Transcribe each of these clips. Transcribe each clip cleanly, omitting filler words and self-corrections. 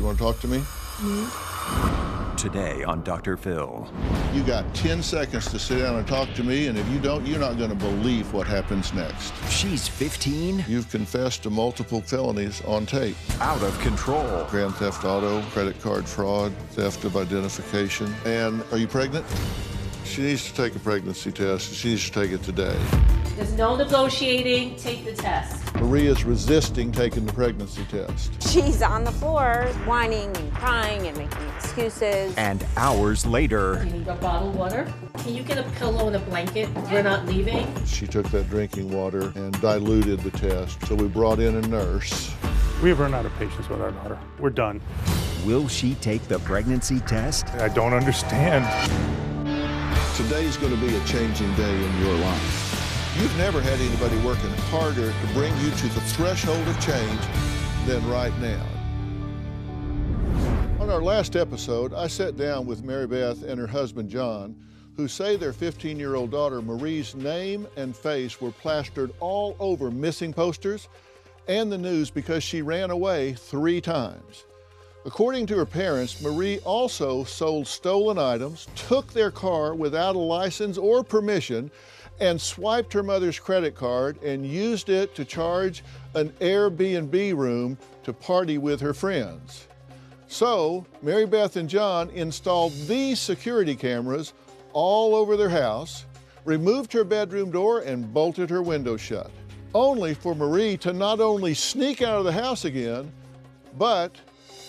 You want to talk to me? Today on Dr. Phil. You got 10 seconds to sit down and talk to me, and if you don't, you're not going to believe what happens next. She's 15. You've confessed to multiple felonies on tape. Out of control. Grand theft auto, credit card fraud, theft of identification. And are you pregnant? She needs to take a pregnancy test. She needs to take it today. There's no negotiating. Take the test. Maria's resisting taking the pregnancy test. She's on the floor, whining and crying and making excuses. And hours later. You need a bottle of water? Can you get a pillow and a blanket? We're not leaving. She took that drinking water and diluted the test, so we brought in a nurse. We have run out of patience with our daughter. We're done. Will she take the pregnancy test? I don't understand. Today's going to be a changing day in your life. You've never had anybody working harder to bring you to the threshold of change than right now. On our last episode, I sat down with Mary Beth and her husband, John, who say their 15-year-old daughter Marie's name and face were plastered all over missing posters and the news because she ran away 3 times. According to her parents, Marie also sold stolen items, took their car without a license or permission, and swiped her mother's credit card and used it to charge an Airbnb room to party with her friends. So, Mary Beth and John installed these security cameras all over their house, removed her bedroom door, and bolted her window shut, only for Marie to not only sneak out of the house again, but,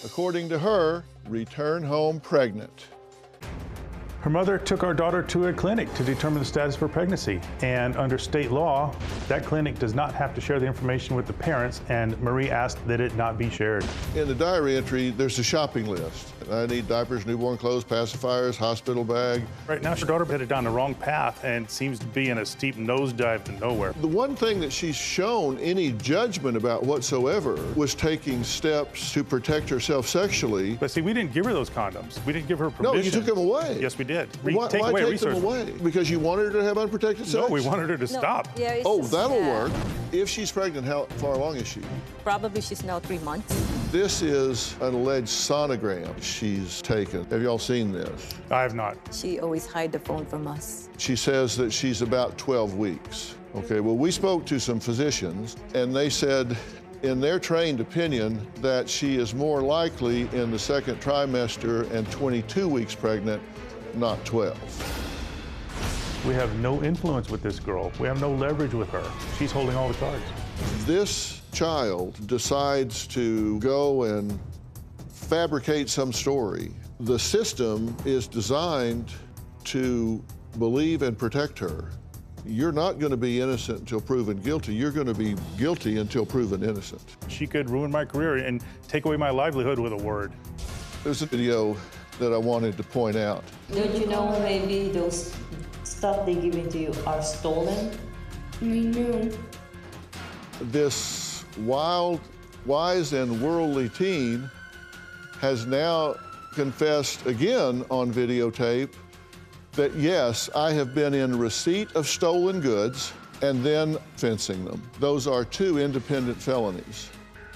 according to her, return home pregnant. Her mother took our daughter to a clinic to determine the status of her pregnancy. And under state law, that clinic does not have to share the information with the parents, and Marie asked that it not be shared. In the diary entry, there's a shopping list. I need diapers, newborn clothes, pacifiers, hospital bag. Right now, her daughter headed down the wrong path and seems to be in a steep nosedive to nowhere. The one thing that she's shown any judgment about whatsoever was taking steps to protect herself sexually. But see, we didn't give her those condoms. We didn't give her permission. No, you took them away. Yes, we did. Why Take away take resources. them away? Because you wanted her to have unprotected sex? No, we wanted her to stop. Yeah, it's Oh, just, that'll work. If she's pregnant, how far along is she? Probably she's now 3 months. This is an alleged sonogram she's taken. Have y'all seen this? I have not. She always hide the phone from us. She says that she's about 12 weeks. Okay, well, we spoke to some physicians, and they said, in their trained opinion, that she is more likely in the 2nd trimester and 22 weeks pregnant, not 12. We have no influence with this girl. We have no leverage with her. She's holding all the cards. This child decides to go and fabricate some story. The system is designed to believe and protect her. You're not going to be innocent until proven guilty. You're going to be guilty until proven innocent. She could ruin my career and take away my livelihood with a word. There's a video that I wanted to point out. Don't you know maybe those stuff they give to you are stolen? I know. This wild, wise, and worldly teen has now confessed again on videotape that, yes, I have been in receipt of stolen goods and then fencing them. Those are 2 independent felonies.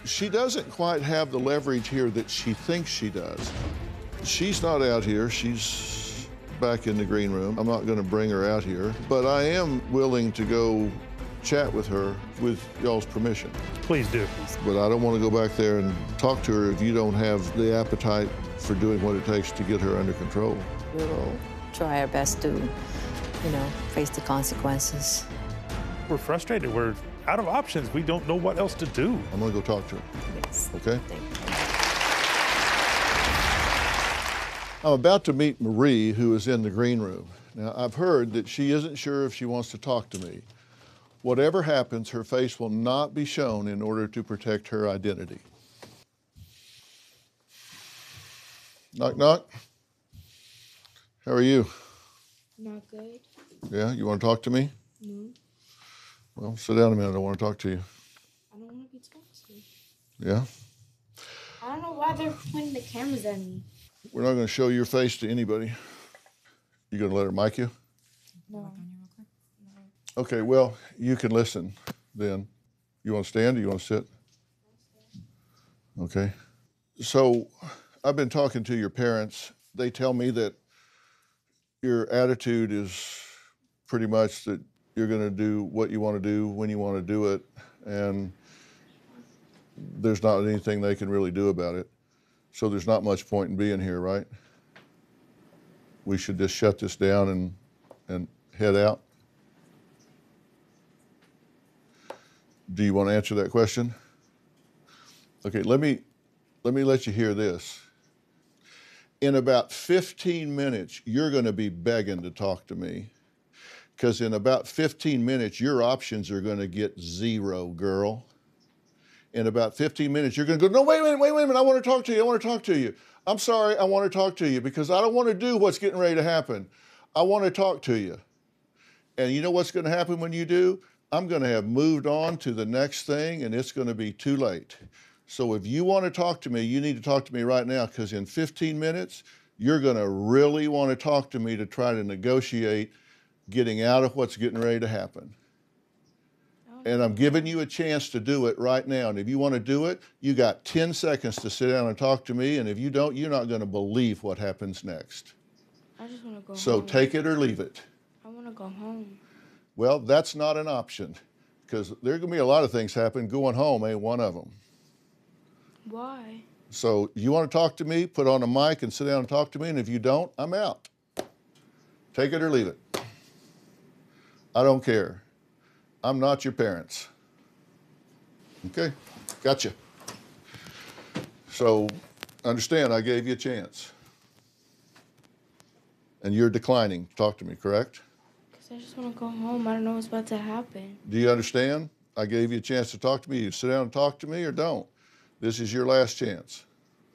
She doesn't quite have the leverage here that she thinks she does. She's not out here. She's back in the green room. I'm not going to bring her out here, but I am willing to go chat with her with y'all's permission. Please do. But I don't want to go back there and talk to her if you don't have the appetite for doing what it takes to get her under control. We will try our best to, face the consequences. We're frustrated. We're out of options. We don't know what else to do. I'm going to go talk to her. Yes. Okay? Thank you. I'm about to meet Marie, who is in the green room. Now, I've heard that she isn't sure if she wants to talk to me. Whatever happens, her face will not be shown in order to protect her identity. Knock, knock. How are you? Not good. Yeah, you want to talk to me? No. Well, sit down a minute. I want to talk to you. I don't want to be talked to. Yeah? I don't know why they're pointing the cameras at me. We're not going to show your face to anybody. You going to let her mic you? No. Okay, well, you can listen then. You want to stand or you want to sit? Okay. So I've been talking to your parents. They tell me that your attitude is pretty much that you're going to do what you want to do when you want to do it, and there's not anything they can really do about it. So there's not much point in being here, right? We should just shut this down and head out. Do you want to answer that question? Okay, let me let you hear this. In about 15 minutes, you're going to be begging to talk to me, because in about 15 minutes, your options are going to get zero, girl. In about 15 minutes, you're going to go, no, wait a minute, I want to talk to you. I'm sorry, I want to talk to you because I don't want to do what's getting ready to happen. I want to talk to you. And you know what's going to happen when you do? I'm going to have moved on to the next thing, and it's going to be too late. So if you want to talk to me, you need to talk to me right now, because in 15 minutes, you're going to really want to talk to me to try to negotiate getting out of what's getting ready to happen. And I'm giving you a chance to do it right now. And if you want to do it, you got 10 seconds to sit down and talk to me. And if you don't, you're not going to believe what happens next. I just want to go home. So take it or leave it. I want to go home. Well, that's not an option, because there are going to be a lot of things happen. Going home ain't one of them. Why? So you want to talk to me, put on a mic and sit down and talk to me. And if you don't, I'm out. Take it or leave it. I don't care. I'm not your parents. Okay, gotcha. So understand, I gave you a chance. And you're declining to talk to me, correct? Because I just want to go home. I don't know what's about to happen. Do you understand? I gave you a chance to talk to me. You sit down and talk to me or don't. This is your last chance.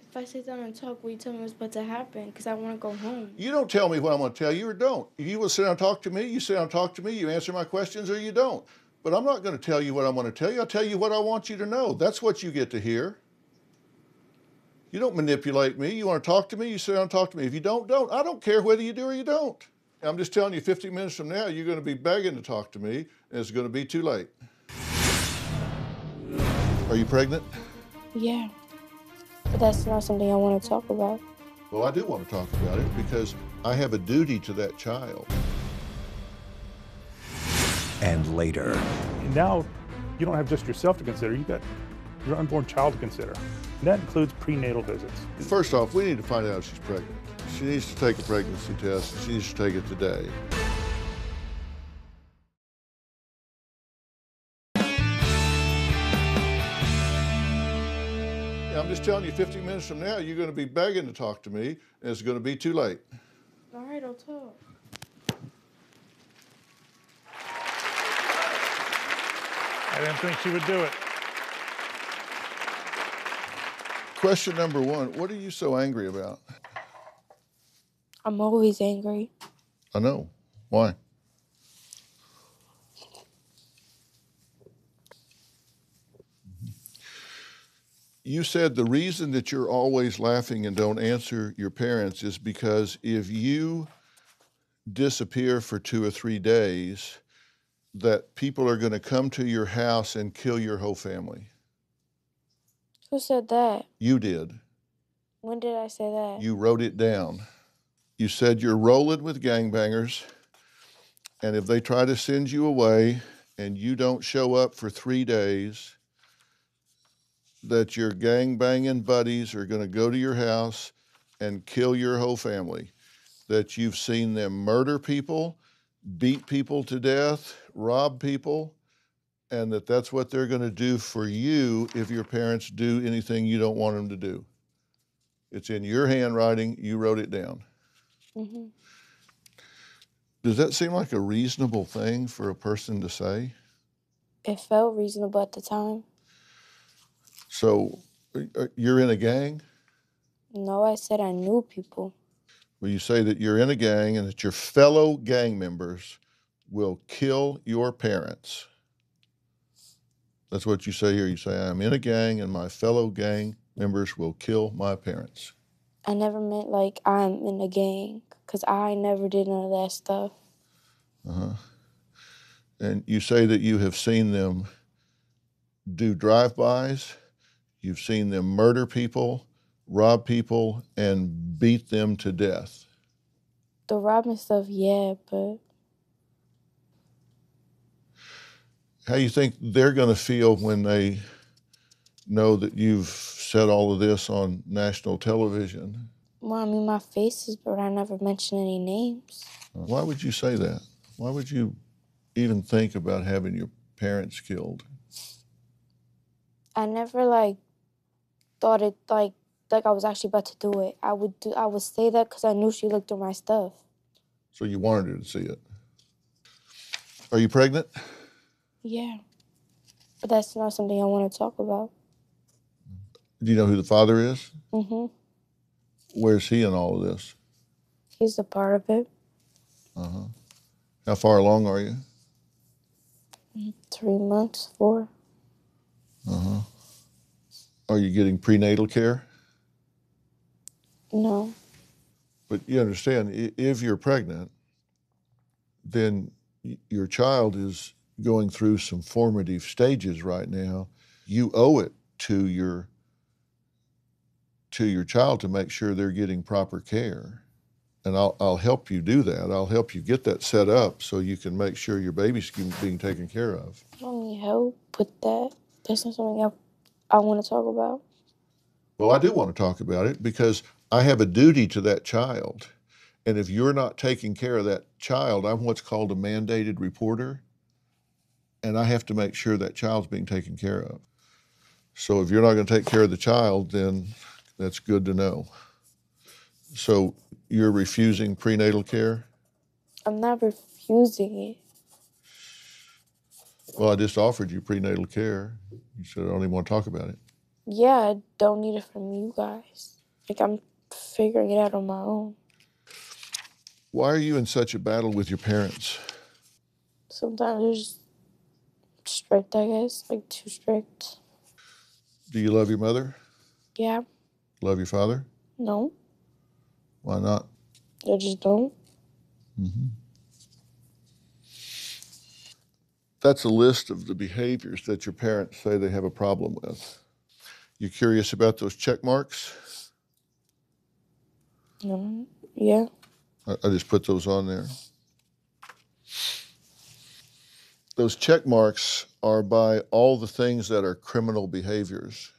If I sit down and talk, will you tell me what's about to happen? Because I want to go home. You don't tell me what I'm going to tell you or don't. If you will sit down and talk to me, you sit down and talk to me, you answer my questions or you don't. But I'm not going to tell you what I'm going to tell you. I'll tell you what I want you to know. That's what you get to hear. You don't manipulate me. You want to talk to me, you sit down and talk to me. If you don't. I don't care whether you do or you don't. I'm just telling you, 15 minutes from now, you're going to be begging to talk to me, and it's going to be too late. Are you pregnant? Yeah. But that's not something I want to talk about. Well, I do want to talk about it because I have a duty to that child. And later. Now, you don't have just yourself to consider, you've got your unborn child to consider. And that includes prenatal visits. First off, we need to find out if she's pregnant. She needs to take a pregnancy test, and she needs to take it today. I'm just telling you, 15 minutes from now, you're going to be begging to talk to me, and it's going to be too late. All right, I'll talk. I didn't think she would do it. Question number one, what are you so angry about? I'm always angry. I know. Why? You said the reason that you're always laughing and don't answer your parents is because if you disappear for 2 or 3 days, that people are going to come to your house and kill your whole family. Who said that? You did. When did I say that? You wrote it down. You said you're rolling with gangbangers, and if they try to send you away and you don't show up for 3 days, that your gang-banging buddies are going to go to your house and kill your whole family, that you've seen them murder people, beat people to death, rob people, and that that's what they're going to do for you if your parents do anything you don't want them to do. It's in your handwriting. You wrote it down. Mm-hmm. Does that seem like a reasonable thing for a person to say? It felt reasonable at the time. So you're in a gang? No, I said I knew people. Well, you say that you're in a gang and that your fellow gang members will kill your parents. That's what you say here. You say, I'm in a gang and my fellow gang members will kill my parents. I never meant like I'm in a gang, because I never did none of that stuff. Uh-huh. And you say that you have seen them do drive-bys, you've seen them murder people, rob people and beat them to death? The robbing stuff, yeah, but How you think they're going to feel when they know that you've said all of this on national television? well, I mean, my face is, but I never mentioned any names. Why would you say that? Why would you even think about having your parents killed? I never like thought it like I was actually about to do it. I would say that because I knew she looked at my stuff. So you wanted her to see it. Are you pregnant? Yeah, but that's not something I want to talk about. Do you know who the father is? Mhm. Where's he in all of this? He's a part of it. How far along are you? 3 months, 4. Are you getting prenatal care? No. But you understand, if you're pregnant, then your child is going through some formative stages right now. You owe it to your child to make sure they're getting proper care. And I'll help you do that. I'll help you get that set up so you can make sure your baby's being taken care of. I don't need help with that. That's not something I want to talk about. Well, I do want to talk about it because I have a duty to that child. And if you're not taking care of that child, I'm what's called a mandated reporter. And I have to make sure that child's being taken care of. So if you're not going to take care of the child, then that's good to know. So you're refusing prenatal care? I'm not refusing it. Well, I just offered you prenatal care. You said I don't even want to talk about it. Yeah, I don't need it from you guys. Like, I'm figuring it out on my own. Why are you in such a battle with your parents? Sometimes they're just strict, I guess. Like, too strict. Do you love your mother? Yeah. Love your father? No. Why not? I just don't. That's a list of the behaviors that your parents say they have a problem with. You curious about those check marks? Yeah. I just put those on there. Those check marks are by all the things that are criminal behaviors,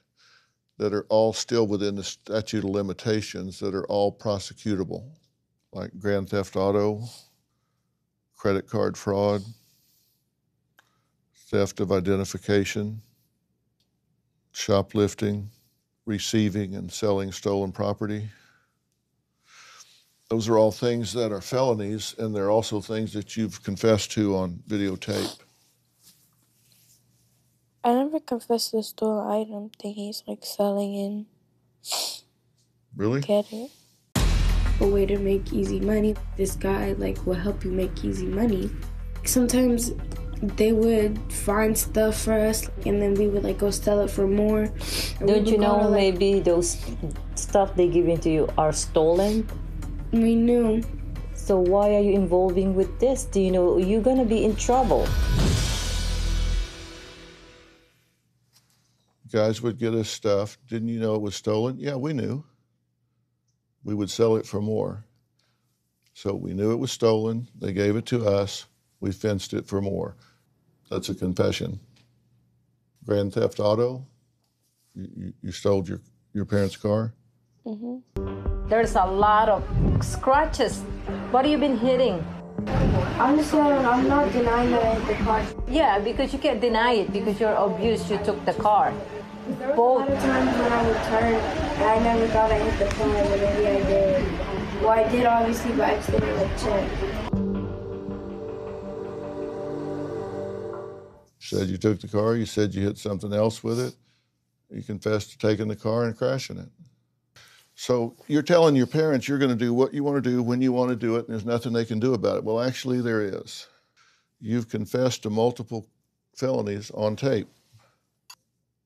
that are all still within the statute of limitations, that are all prosecutable, like grand theft auto, credit card fraud, theft of identification, shoplifting, receiving and selling stolen property. Those are all things that are felonies, and they're also things that you've confessed to on videotape. I never confessed to the stolen item thing he's like selling and Really? get it. A way to make easy money. This guy like will help you make easy money. Sometimes they would find stuff for us and then we would like go sell it for more. Don't you know maybe those stuff they giving to you are stolen? We knew. So why are you involving with this? Do you know you're gonna be in trouble? Guys would get us stuff. Didn't you know it was stolen? Yeah, we knew. We would sell it for more. So we knew it was stolen. They gave it to us. We fenced it for more. That's a confession. Grand theft auto? You stole your parents' car? There's a lot of scratches. What have you been hitting? I'm not denying that I hit the car. Yeah, because you can't deny it because you're abused, you took the car. There was a lot of times when I would turn and I never thought I hit the car, but maybe I did. Well, I did obviously, but I just didn't like check. You said you took the car. You said you hit something else with it. You confessed to taking the car and crashing it. So you're telling your parents you're going to do what you want to do when you want to do it, and there's nothing they can do about it. Well, actually, there is. You've confessed to multiple felonies on tape.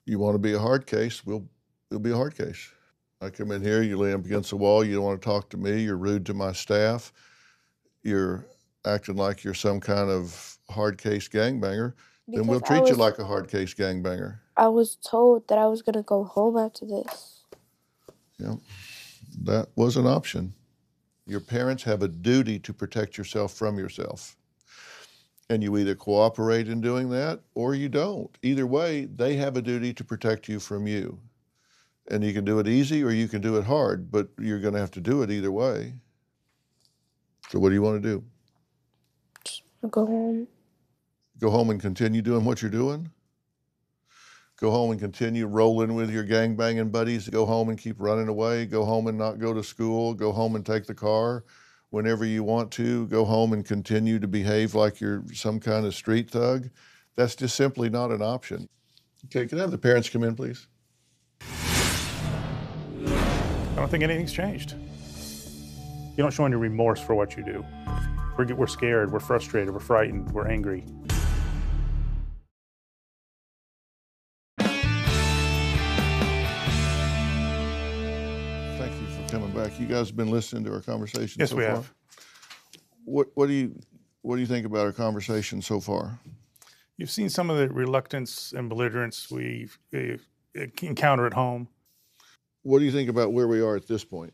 You want to be a hard case, we'll be a hard case. I come in here, you lay up against the wall, you don't want to talk to me, you're rude to my staff, you're acting like you're some kind of hard case gangbanger, then we'll treat you like a hard case gangbanger. I was told that I was going to go home after this. Yeah, that was an option. Your parents have a duty to protect yourself from yourself. And you either cooperate in doing that or you don't. Either way, they have a duty to protect you from you. And you can do it easy or you can do it hard, but you're going to have to do it either way. So what do you want to do? Just go home. Go home and continue doing what you're doing? Go home and continue rolling with your gangbanging buddies? Go home and keep running away? Go home and not go to school? Go home and take the car whenever you want to? Go home and continue to behave like you're some kind of street thug? That's just simply not an option. Okay, can I have the parents come in, please? I don't think anything's changed. You don't show any remorse for what you do. We're scared, we're frustrated, we're frightened, we're angry. Thank you for coming back. You guys have been listening to our conversation Yes, so we far? have. What do you think about our conversation so far? You've seen some of the reluctance and belligerence we encounter at home. What do you think about where we are at this point?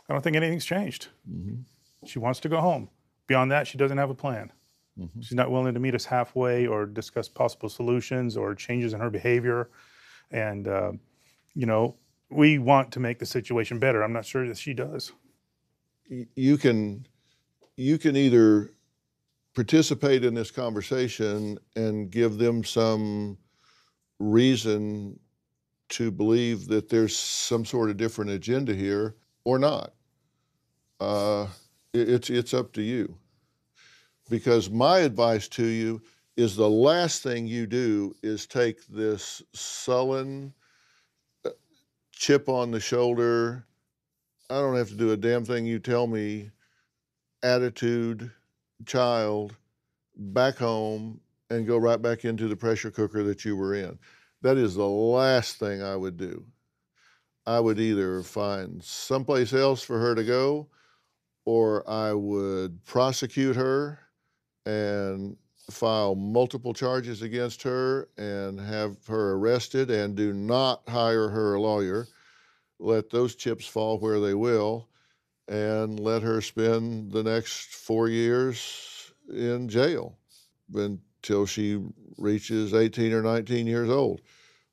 I don't think anything's changed. Mm-hmm. She wants to go home. Beyond that, she doesn't have a plan. Mm-hmm. She's not willing to meet us halfway or discuss possible solutions or changes in her behavior. And, we want to make the situation better. I'm not sure that she does. You can either participate in this conversation and give them some reason to believe that there's some sort of different agenda here or not. It's up to you. Because my advice to you is the last thing you do is take this sullen, chip on the shoulder, I don't have to do a damn thing you tell me, attitude, child, back home and go right back into the pressure cooker that you were in. That is the last thing I would do. I would either find someplace else for her to go, or I would prosecute her and file multiple charges against her and have her arrested, and do not hire her a lawyer. Let those chips fall where they will, and let her spend the next 4 years in jail until she reaches 18 or 19 years old.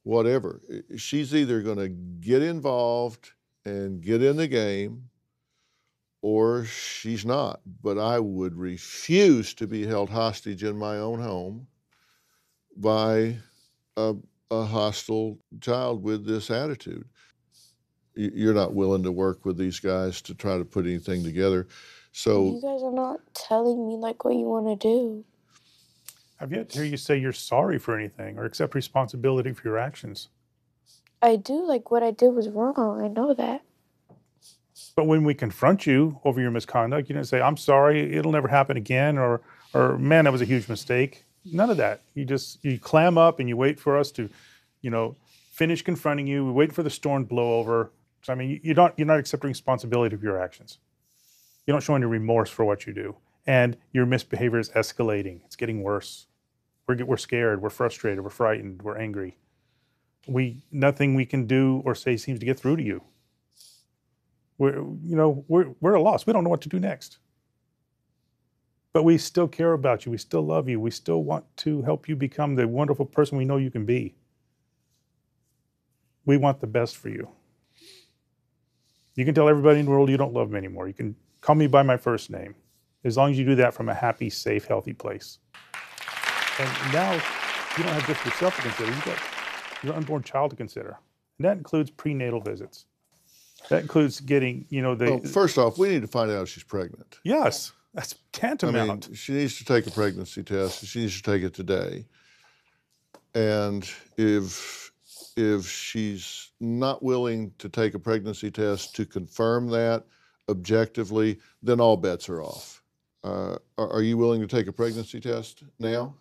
Whatever. She's either going to get involved and get in the game, or she's not. But I would refuse to be held hostage in my own home by a hostile child with this attitude. You're not willing to work with these guys to try to put anything together. So You guys are not telling me like what you want to do. I've yet to hear you say you're sorry for anything or accept responsibility for your actions. I do, like what I did was wrong. I know that. But when we confront you over your misconduct, you didn't say, I'm sorry, it'll never happen again, or man, that was a huge mistake. None of that. You clam up and you wait for us to, finish confronting you. We wait for the storm to blow over. So, you're not accepting responsibility for your actions. You don't show any remorse for what you do. And your misbehavior is escalating. It's getting worse. We're scared, we're frustrated, we're frightened, we're angry. Nothing we can do or say seems to get through to you. We're at a loss. We don't know what to do next. But we still care about you. We still love you. We still want to help you become the wonderful person we know you can be. We want the best for you. You can tell everybody in the world you don't love me anymore. You can call me by my first name, as long as you do that from a happy, safe, healthy place. And now you don't have just yourself to consider. You've got your unborn child to consider. And that includes prenatal visits. That includes getting, well, first off, we need to find out if she's pregnant. Yes, that's tantamount. She needs to take a pregnancy test. She needs to take it today. And if she's not willing to take a pregnancy test to confirm that objectively, then all bets are off. Are you willing to take a pregnancy test now?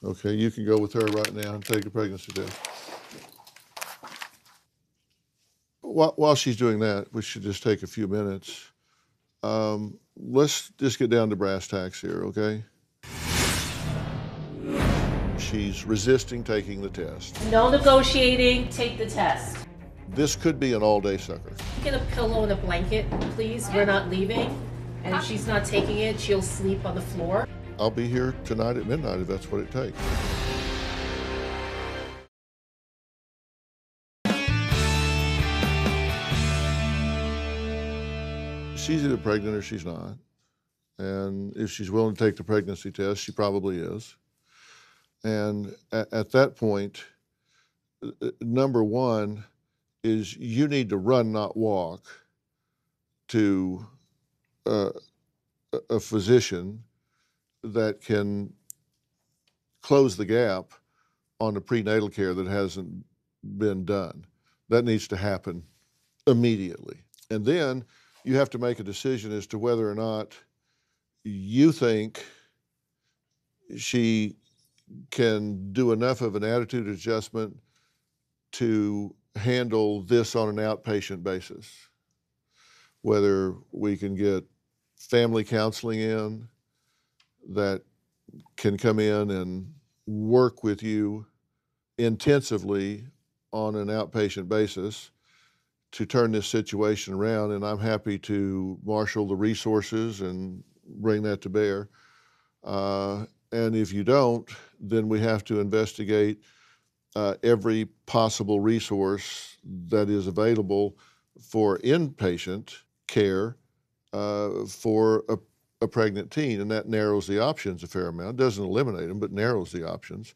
Okay, you can go with her right now and take a pregnancy test. While she's doing that, we should just take a few minutes. Let's just get down to brass tacks here, okay? she's resisting taking the test. No negotiating, take the test. This could be an all-day sucker. Get a pillow and a blanket, please. We're not leaving. And if she's not taking it, she'll sleep on the floor. I'll be here tonight at midnight if that's what it takes. She's either pregnant or she's not. And if she's willing to take the pregnancy test, she probably is. And at that point, number one is you need to run, not walk, to a physician that can close the gap on the prenatal care that hasn't been done. That needs to happen immediately. And then you have to make a decision as to whether or not you think she can do enough of an attitude adjustment to handle this on an outpatient basis. Whether we can get family counseling in that can come in and work with you intensively on an outpatient basis to turn this situation around, and I'm happy to marshal the resources and bring that to bear. And if you don't, then we have to investigate every possible resource that is available for inpatient care for a pregnant teen, and that narrows the options a fair amount. Doesn't eliminate them, but narrows the options.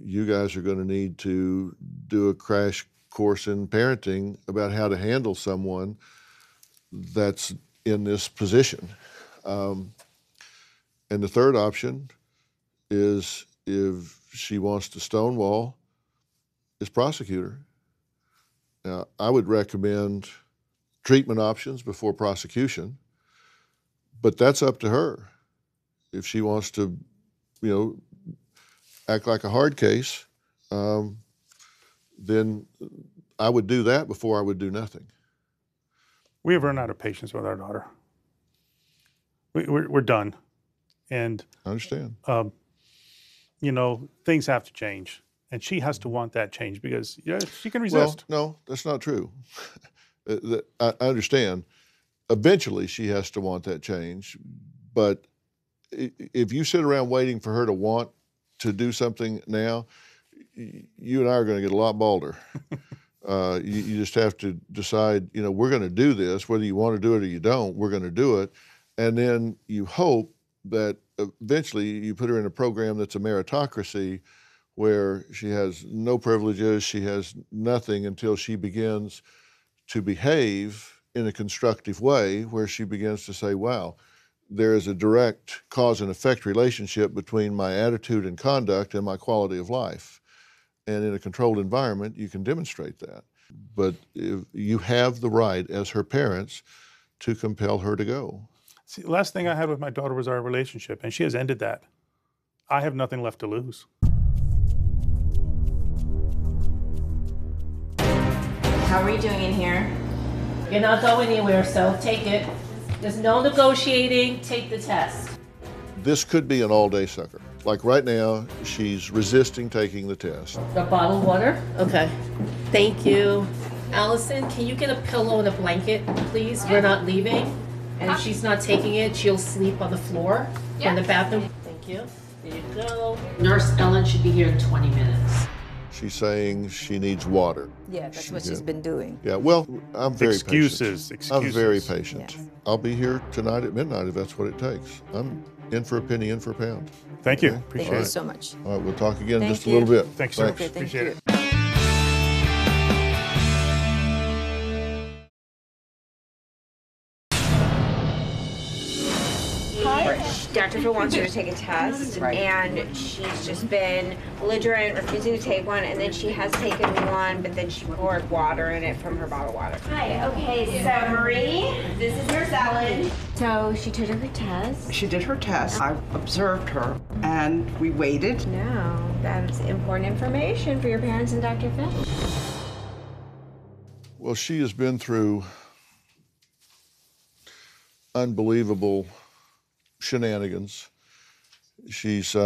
You guys are going to need to do a crash course in parenting about how to handle someone that's in this position. And the third option is, if she wants to stonewall, is prosecute her. Now, I would recommend treatment options before prosecution, but that's up to her. If she wants to, act like a hard case, then I would do that before I would do nothing. We have run out of patience with our daughter. We're done. And I understand. Things have to change. And she has to want that change because she can resist. Well, no, that's not true. I understand. Eventually she has to want that change. But if you sit around waiting for her to want to do something now, you and I are going to get a lot balder. You just have to decide, we're going to do this, whether you want to do it or you don't, we're going to do it. And then you hope that eventually you put her in a program that's a meritocracy where she has no privileges, she has nothing until she begins to behave in a constructive way, where she begins to say, wow, there is a direct cause and effect relationship between my attitude and conduct and my quality of life. And in a controlled environment, you can demonstrate that. But if you have the right as her parents to compel her to go. See, the last thing I had with my daughter was our relationship, and she has ended that. I have nothing left to lose. How are you doing in here? You're not going anywhere, so take it. There's no negotiating, take the test. This could be an all-day sucker. Like right now, she's resisting taking the test. A bottle of water? Okay. Thank you. Allison, can you get a pillow and a blanket, please? We're not leaving. And if she's not taking it, she'll sleep on the floor in the bathroom. Thank you. There you go. Nurse Ellen should be here in 20 minutes. She's saying she needs water. Yeah, that's what she's been doing. Yeah, well, I'm very Excuses. patient. I'm very patient. Yes. I'll be here tonight at midnight if that's what it takes. I'm in for a penny, in for a pound. Thank you. Okay? Appreciate Thank you it. so much. All right, we'll talk again in Thank just you. a little bit. Thanks so much. Okay, thank Appreciate you. it. Dr. Phil wants her to take a test, and she's just been belligerent, refusing to take one, and then she has taken one, but then she poured water in it from her bottled water. Hi, okay, so Marie, this is Nurse Ellen. So she took her test. She did her test. I observed her, and we waited. No, that's important information for your parents and Dr. Phil. Well, she has been through unbelievable shenanigans. She's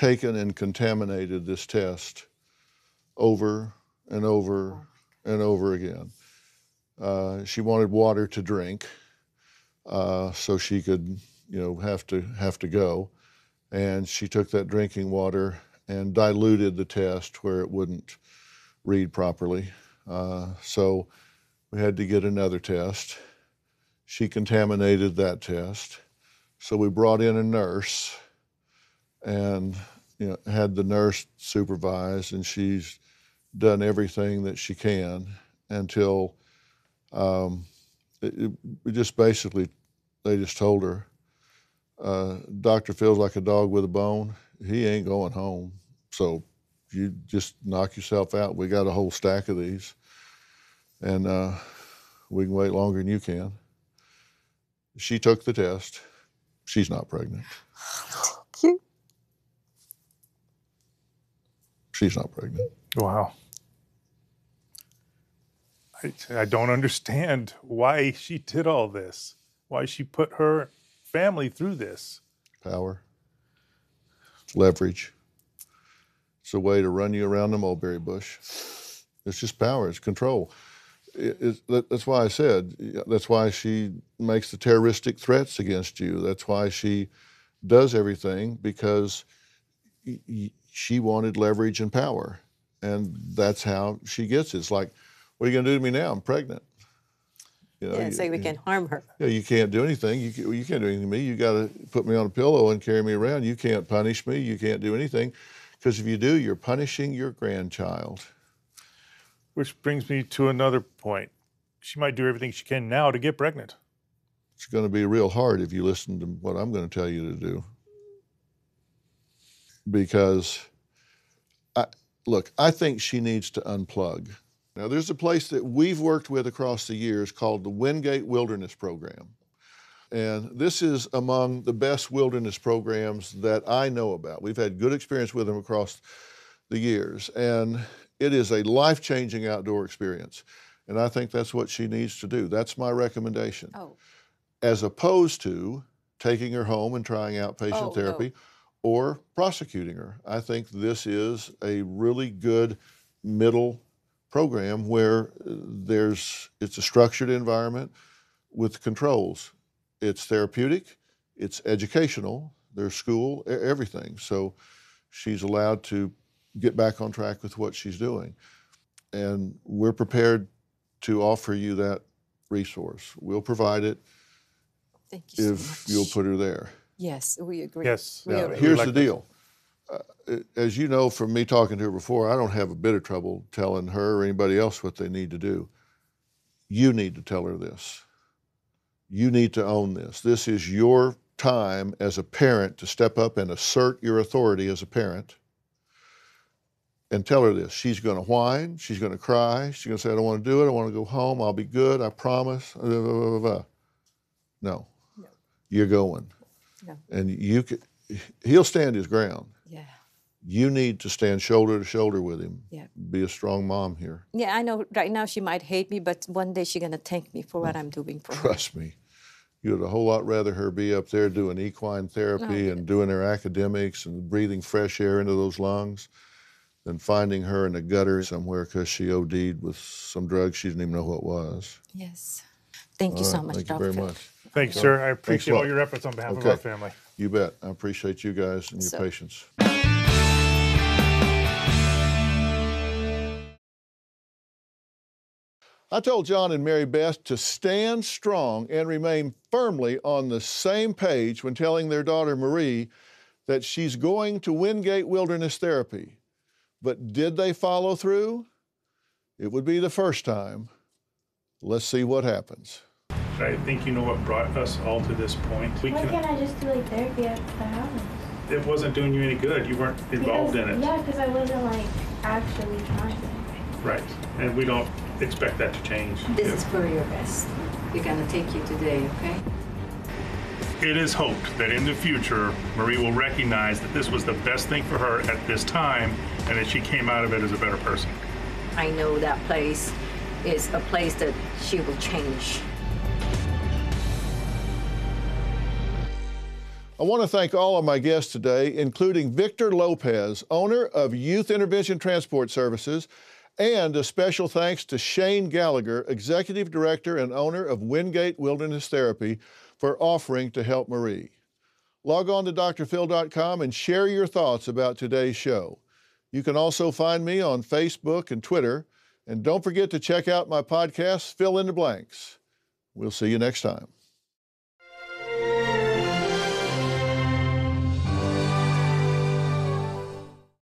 taken and contaminated this test over and over and over again. She wanted water to drink, so she could, have to go. And she took that drinking water and diluted the test where it wouldn't read properly. So we had to get another test. She contaminated that test. So we brought in a nurse and had the nurse supervise, and she's done everything that she can until it just basically, they just told her, doctor feels like a dog with a bone. He ain't going home. So you just knock yourself out. We got a whole stack of these, and we can wait longer than you can. She took the test. She's not pregnant. Cute. She's not pregnant. Wow. I don't understand why she did all this, why she put her family through this. Power, leverage. It's a way to run you around the mulberry bush. It's just power, it's control. That's why I said, that's why she makes the terroristic threats against you. That's why she does everything, because she wanted leverage and power. And that's how she gets it. It's like, what are you going to do to me now? I'm pregnant. So we can harm her. Yeah, you can't do anything. You can't do anything to me. You got to put me on a pillow and carry me around. You can't punish me. You can't do anything. Because if you do, you're punishing your grandchild. Which brings me to another point. She might do everything she can now to get pregnant. It's going to be real hard if you listen to what I'm going to tell you to do. Because, I think she needs to unplug. Now, there's a place that we've worked with across the years called the Wingate Wilderness Program. And this is among the best wilderness programs that I know about. We've had good experience with them across the years. And it is a life-changing outdoor experience. And I think that's what she needs to do. That's my recommendation. Oh. As opposed to taking her home and trying outpatient therapy or prosecuting her. I think this is a really good middle program where it's a structured environment with controls. It's therapeutic, it's educational, there's school, everything. So she's allowed to get back on track with what she's doing. And we're prepared to offer you that resource. We'll provide it. Thank you so if much. you'll put her there. Yes, we agree. Yes. We Now, agree. here's the deal. As you know from me talking to her before, I don't have a bit of trouble telling her or anybody else what they need to do. You need to tell her this. You need to own this. This is your time as a parent to step up and assert your authority as a parent. And tell her this. She's going to whine. She's going to cry. She's going to say, I don't want to do it. I want to go home. I'll be good. I promise. No. You're going. No. And he'll stand his ground. Yeah. You need to stand shoulder to shoulder with him. Yeah. Be a strong mom here. Yeah, I know right now she might hate me, but one day she's going to thank me for what I'm doing for her. Trust me. You'd a whole lot rather her be up there doing equine therapy and doing her academics and breathing fresh air into those lungs than finding her in a gutter somewhere because she OD'd with some drugs she didn't even know what was. Yes. Thank you so much, Thank you Dr. very much. Thank you, sir. I appreciate all your efforts on behalf of our family. You bet. I appreciate you guys and your patience. I told John and Mary Beth to stand strong and remain firmly on the same page when telling their daughter Marie that she's going to Wingate Wilderness Therapy. But did they follow through? It would be the first time. Let's see what happens. I think you know what brought us all to this point. Why can't I just do like therapy at the house? It wasn't doing you any good. You weren't involved in it. Yeah, because I wasn't like actually trying. Right. And we don't expect that to change. This is for your best. We're going to take you today, okay? It is hoped that in the future, Marie will recognize that this was the best thing for her at this time and that she came out of it as a better person. I know that place is a place that she will change. I want to thank all of my guests today, including Victor Lopez, owner of Youth Intervention Transport Services, and a special thanks to Shane Gallagher, Executive Director and owner of Wingate Wilderness Therapy, for offering to help Marie. Log on to drphil.com and share your thoughts about today's show. You can also find me on Facebook and Twitter. And don't forget to check out my podcast, Fill in the Blanks. We'll see you next time.